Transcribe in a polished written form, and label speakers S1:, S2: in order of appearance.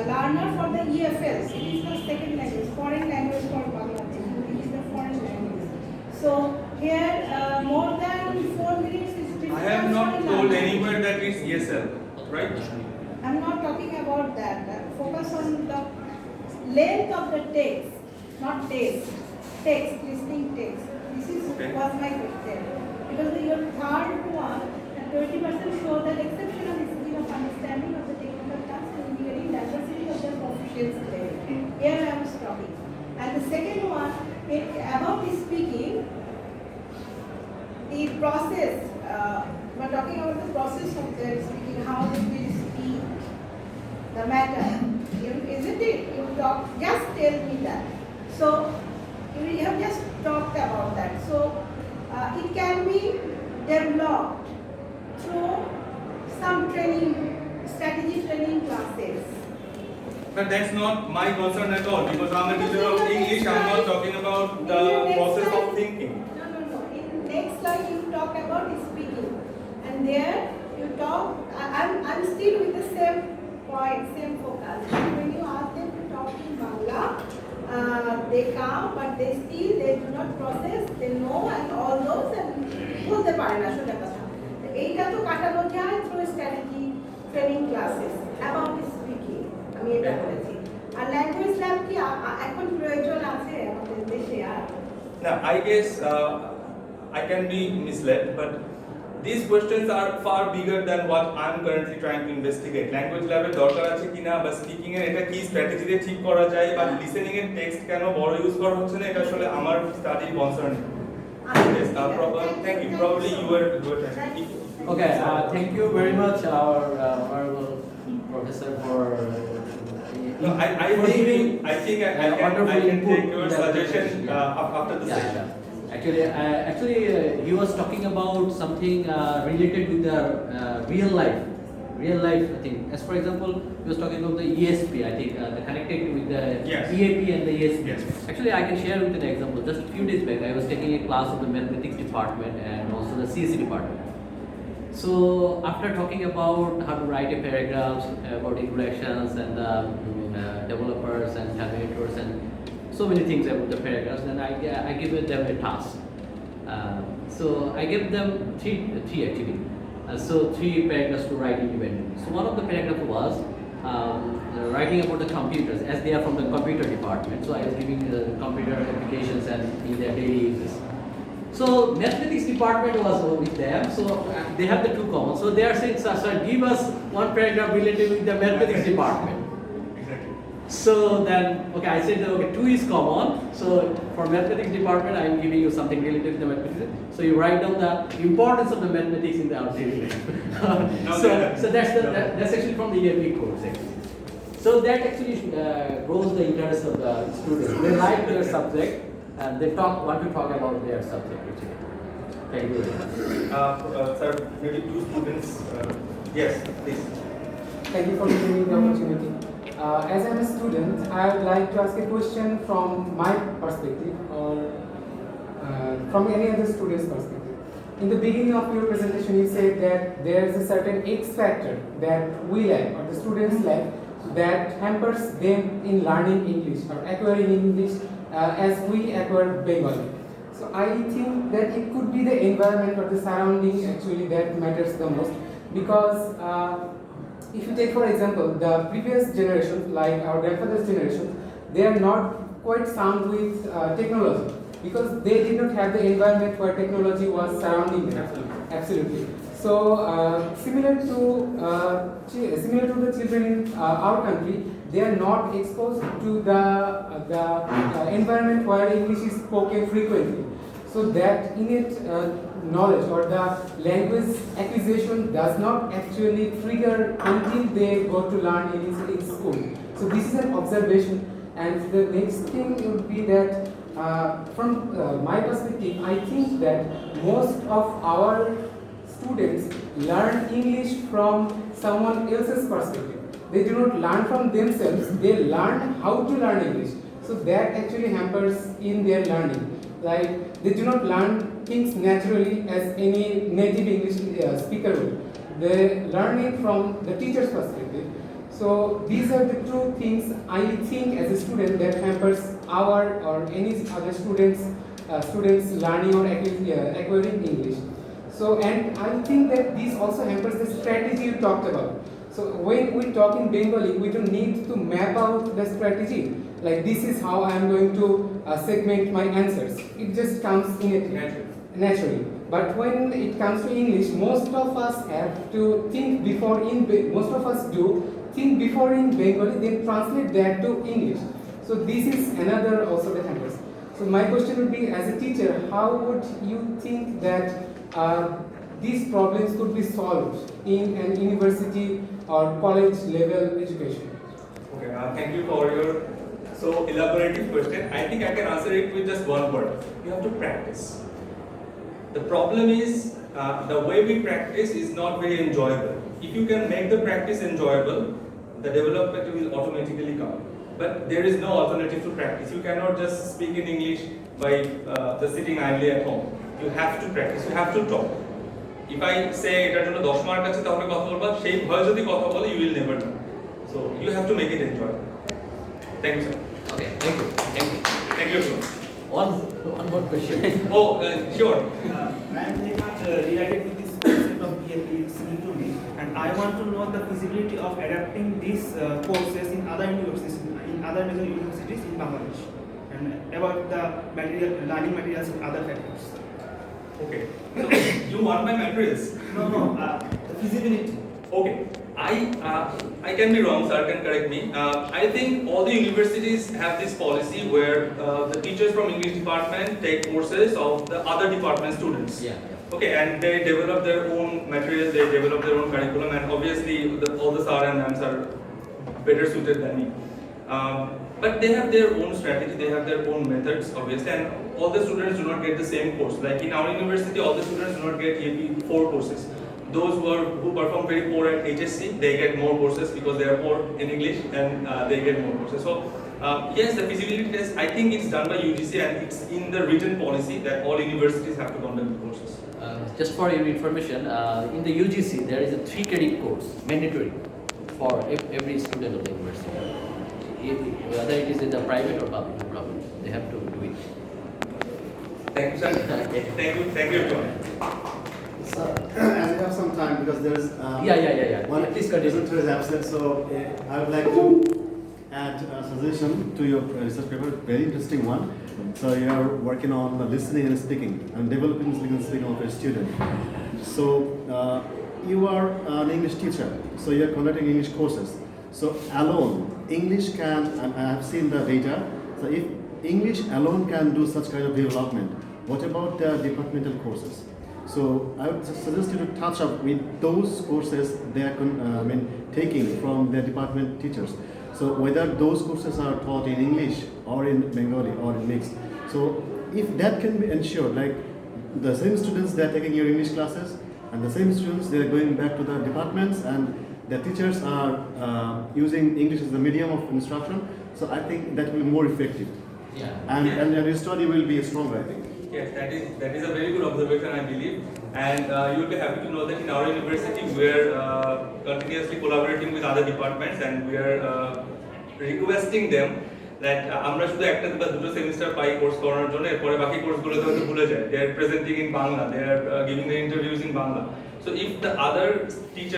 S1: learner for the EFL. It is the second language, foreign language for Bangladesh. It is the foreign language. So here more than 4 minutes is
S2: I have not told anywhere that it's ESL, right?
S1: I'm not talking about that. Focus on the length of the text, not text. Text, listening text. This is was my question. Because your third one, 20% show that exceptional skill of understanding of the technical terms and indicating diversity of their proficiency level. Here I am stopping. And the second one, about the speaking, the process. We're talking about the process of their speaking, how they will speak, the matter. Isn't it? You talk, just tell me that. So you have just talked about that. So it can be developed through some training, strategy training classes.
S2: But that's not my concern at all, because I'm a teacher of English. I'm not talking about the process of thinking.
S1: No. In next slide you talk about speaking, and there you talk. I'm still with the same point, same focus. When you ask them to talk in Bangla, they come, but they do not process. They know and all those and বলতে পারে না সোজা কথা। এইটা তো কাটানো যায় through strategy training classes about speaking. আমি এটা বলেছি। আর ল্যাঙ্গুয়েজ ল্যাব কি এখন প্রয়োজন আছে আমাদের দেশে আর?
S2: Now, I guess I can be misled, but these questions are far bigger than what I'm currently trying to investigate. Language lab এর দরকার আছে কিনা, বা স্পিকিং এর এটা কি স্ট্র্যাটেজি দিয়ে ঠিক করা যায়, বা লিসেনিং এর টেক্সট কেন বড় ইউজ করা হচ্ছে না, এটা আসলে আমার study concern. Yes, thank you. Probably you were trying.
S3: Okay, thank you very much, our honorable professor, for
S2: No, I think I can take your suggestion after the session.
S3: Actually, he was talking about something related with the real life thing. As for example, he was talking about the ESP. I think the connected with the EAP and the ESP.
S2: Yes.
S3: Actually, I can share with an example. Just a few days back, I was taking a class of the mathematics department and also the CSE department. So after talking about how to write a paragraph about regulations and the developers and terminators and so many things about the paragraphs, then I gave them a task. So I gave them three actually. So 3 paragraphs to write independently. So one of the paragraph was writing about the computers, as they are from the computer department. So I was giving the computer applications and in their daily uses. So mathematics department was with them. So they have the 2 common. So they are saying, sir, give us one paragraph related with the mathematics department. So then, okay, I said, okay, 2 is common. So for mathematics department, I am giving you something related to the mathematics. So you write down the importance of the mathematics in the daily life. So that's actually from the EAP course actually. So that actually grows the interest of the students. They like their subject and they want to talk about their subject actually. Thank you very much.
S2: Sir, maybe 2 students. Yes, please.
S4: Thank you for giving me the opportunity. As I'm a student, I would like to ask a question from my perspective or from any other student's perspective. In the beginning of your presentation, you said that there is a certain X factor that we lack or the students lack that hampers them in learning English or acquiring English as we acquire Bengali. So I think that it could be the environment or the surrounding actually that matters the most, because if you take for example the previous generation, like our grandfather's generation, they are not quite sound with technology because they did not have the environment where technology was surrounding them. Absolutely. So similar to the children in our country, they are not exposed to the environment where English is spoken frequently. So that innate knowledge or the language acquisition does not actually trigger until they go to learn in school. So this is an observation, and the next thing would be that from my perspective, I think that most of our students learn English from someone else's perspective. They do not learn from themselves, they learn how to learn English. So that actually hampers in their learning. Like they do not learn things naturally as any native English speaker would. They learn it from the teacher's perspective. So these are the two things I think as a student that hampers our or any other students learning or acquiring English. So and I think that this also hampers the strategy you talked about. So when we talk in Bengali, we don't need to map out the strategy. Like this is how I am going to segment my answers. It just comes naturally. But when it comes to English, most of us have to think before most of us do think before in Bengali, then translate that to English. So this is another also the hampers. So my question would be, as a teacher, how would you think that these problems could be solved in an university or college level education?
S2: Okay, thank you for your so elaborative question. I think I can answer it with just one word. You have to practice. The problem is the way we practice is not very enjoyable. If you can make the practice enjoyable, the development will automatically come. But there is no alternative to practice. You cannot just speak in English by the sitting idly at home. You have to practice. You have to talk. If I say এটার জন্য 10 mark আছে তাহলে কথা বলবা সেই ভয় যদি কথা বলে you will never know. So you have to make it enjoyable. Thank you, sir.
S3: Okay, thank you. Thank you.
S2: Thank you, sir.
S3: One more question.
S2: Oh, sure.
S5: I am very much related to this concept of BELTA. It's new to me, and I want to know the feasibility of adapting these courses in other universities, in other major universities in Bangladesh, and about the learning materials and other factors.
S2: Okay. So you want my materials?
S5: No, the feasibility.
S2: Okay. I can be wrong, sir can correct me. I think all the universities have this policy where the teachers from English department take courses of the other department students.
S3: Yeah.
S2: Okay, and they develop their own materials, they develop their own curriculum, and obviously all the sir and ma'ams are better suited than me. But they have their own strategy, they have their own methods, obviously, and all the students do not get the same course. Like in our university, all the students do not get AP 4 courses. Those who perform very poor at HSC, they get more courses because they are poor in English, and they get more courses. So yes, the feasibility test, I think it's done by UGC, and it's in the written policy that all universities have to conduct the courses.
S3: Just for your information, in the UGC there is a 3 credit course, mandatory for every student of the university. Whether it is in the private or public, no problem. They have to do it.
S2: Thank you, sir. Thank you, everyone.
S6: Sir, as we have some time, because there is
S3: Yeah.
S6: one
S3: Please continue.
S6: presenter is absent, so I would like to add a suggestion to your research paper, very interesting one. So you are working on listening and speaking, and developing listening and speaking of a student. So you are an English teacher, so you are conducting English courses. So alone, English can, and I have seen the data, so if English alone can do such kind of development, what about the departmental courses? So I would suggest you to touch up with those courses they are taking from their department teachers. So whether those courses are taught in English or in Bengali or in mixed. So if that can be ensured, like the same students they are taking your English classes, and the same students they are going back to the departments, and the teachers are using English as the medium of instruction. So I think that will be more effective.
S3: Yeah.
S6: And your study will be stronger, I think.
S2: Yes, that is a very good observation, I believe, and you will be happy to know that in our university we are continuously collaborating with other departments, and we are requesting them that আমরা শুধু একটা বা দুটো semester পাই course করানোর জন্য, এরপরে বাকি কোর্সগুলোতে হয়তো ভুলে যায়। They are presenting in Bangla, they are giving the interviews in Bangla. So if the other teachers